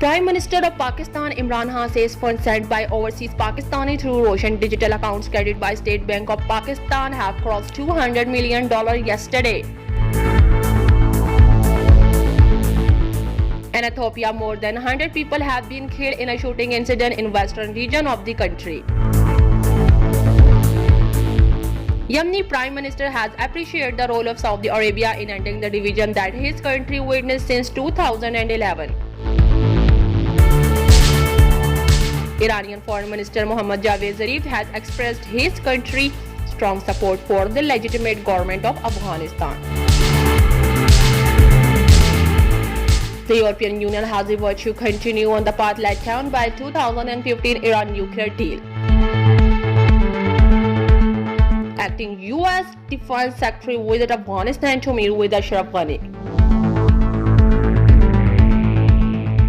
Prime Minister of Pakistan Imran says funds sent by overseas Pakistanis through Roshan Digital Accounts credited by State Bank of Pakistan have crossed $200 million yesterday. In Ethiopia, more than 100 people have been killed in a shooting incident in western region of the country. Yemeni Prime Minister has appreciated the role of Saudi Arabia in ending the division that his country witnessed since 2011. Iranian Foreign Minister Mohammad Zarif has expressed his country's strong support for the legitimate government of Afghanistan. The European Union has vowed to continue on the path laid down by 2015 Iran nuclear deal. Acting U.S. Defense Secretary visited Afghanistan to meet with Ashraf Ghani.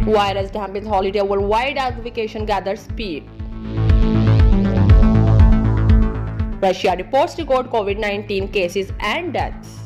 Virus dampens holiday worldwide as vacation gathers speed. Russia reports record COVID-19 cases and deaths.